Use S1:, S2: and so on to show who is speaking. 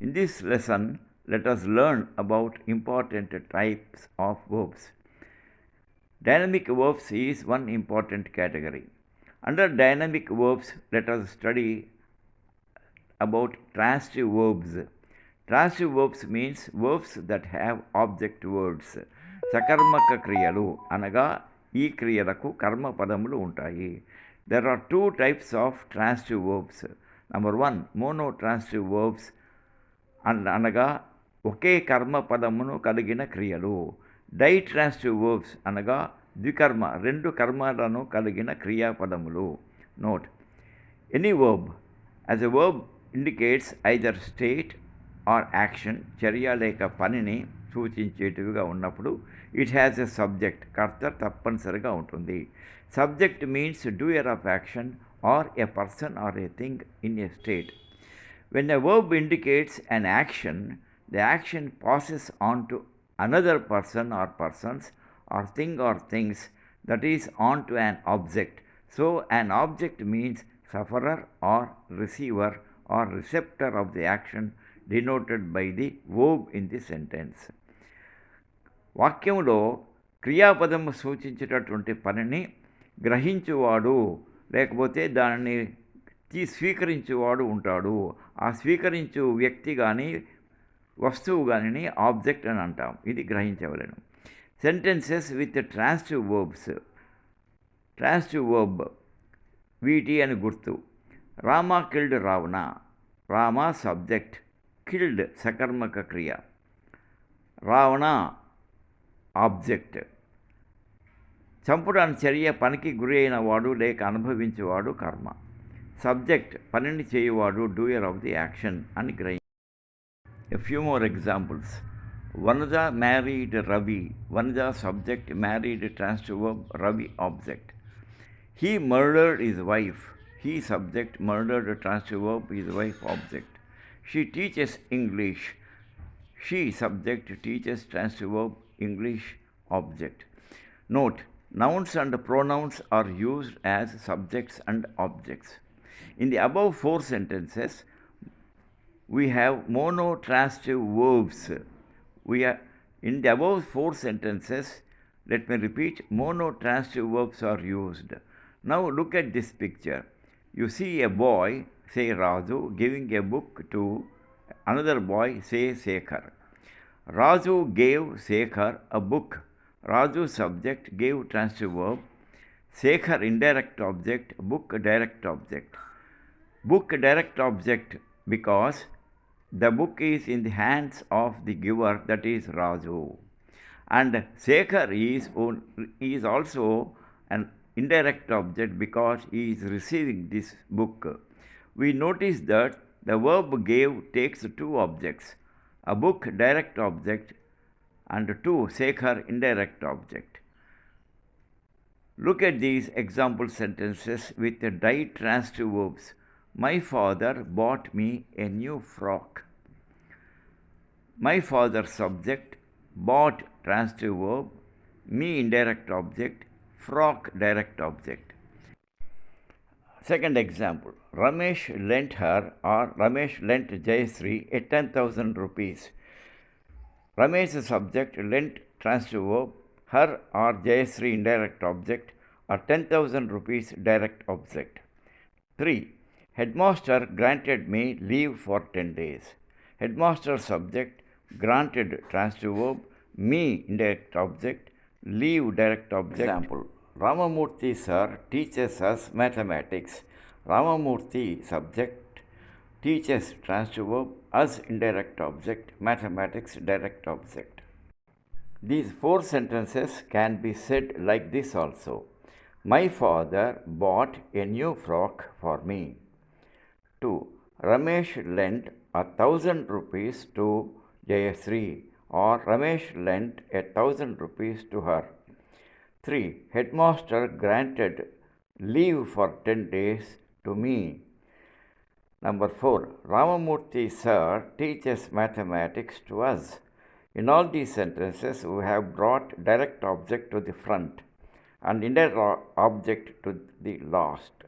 S1: In this lesson, let us learn about important types of verbs. Dynamic verbs is one important category. Under dynamic verbs, let us study about transitive verbs. Transitive verbs means verbs that have object words. సకర్మక క్రియలు అనగా ఈ క్రియలకు కర్మ పదములు ఉంటాయి. There are two types of transitive verbs. Number one, monotransitive verbs అనగా ఒకే కర్మ పదమును కలిగిన క్రియలు. Ditransitive verbs అనగా ద్వికర్మ రెండు కర్మలను కలిగిన క్రియాపదములు. Note, any verb as a verb indicates either state or action, చర్య లేక పనిని సూచించేటివిగా ఉన్నప్పుడు ఇట్ హ్యాస్ ఎ సబ్జెక్ట్, కర్త తప్పనిసరిగా ఉంటుంది. Subject means doer of action or a person or a thing in a state. When a verb indicates an action, the action passes on to another person or persons or thing or things, that is, on to an object. So, an object means sufferer or receiver or receptor of the action denoted by the verb in the sentence. వాక్యంలో క్రియాపదము సూచించేటటువంటి పనిని గ్రహించువాడు లేకపోతే దానిని స్వీకరించేవాడు ఉంటాడు. ఆ స్వీకరించు వ్యక్తి కానీ వస్తువు కానీ ఆబ్జెక్ట్ అని అంటాం. ఇది గ్రహించవలను. Sentences with transitive verbs. Transitive verb వీటి అని గుర్తు. Rama killed Ravana. Rama subject, killed సకర్మక క్రియ, రావణ ఆబ్జెక్ట్. చంపుడు అనే చర్య పనికి గురి అయిన వాడు లేక అనుభవించేవాడు కర్మ. సబ్జెక్ట్ పనిని చేయువాడు, డూయర్ ఆఫ్ ది యాక్షన్ అని గ్రహి. A few more examples. Vanaja married Ravi. Vanaja subject, married transitive verb, Ravi object. He murdered his wife. He subject, murdered transitive verb, his wife object. She teaches English. She subject, teaches transitive verb, English object. Note, nouns and pronouns are used as subjects and objects. In the above four sentences, we have monotransitive verbs. In the above four sentences, let me repeat, monotransitive verbs are used. Now look at this picture. You see a boy, say Raju, giving a book to another boy, say Sekhar. Raju gave Sekhar a book. Raju subject, gave transitive verb. Sekhar indirect object, book direct object. Book direct object because the book is in the hands of the giver, that is Raju. And Sekhar is also an indirect object because he is receiving this book. We notice that the verb gave takes two objects, a book direct object and two Sekhar indirect object. Look at these example sentences with the ditransitive verbs. My father bought me a new frock. My father subject, bought transitive verb, me indirect object, frock direct object. Second example, Ramesh lent her or Ramesh lent Jayasri a 10,000 rupees. Ramesh subject, lent transitive verb, her or Jayasri indirect object or 10,000 rupees direct object. 3. Headmaster granted me leave for 10 days. Headmaster subject, granted transitive verb, me indirect object, leave direct object. Example, Ramamurthy sir teaches us mathematics. Ramamurthy subject, teaches transitive verb, us indirect object, mathematics direct object. These four sentences can be said like this also. My father bought a new frock for me. 2. Ramesh lent 1,000 rupees to Jayasri, or Ramesh lent 1,000 rupees to her. 3. Headmaster granted leave for 10 days to me. Number 4. Ramamurthy sir teaches mathematics to us. In all these sentences, we have brought direct object to the front and indirect object to the last.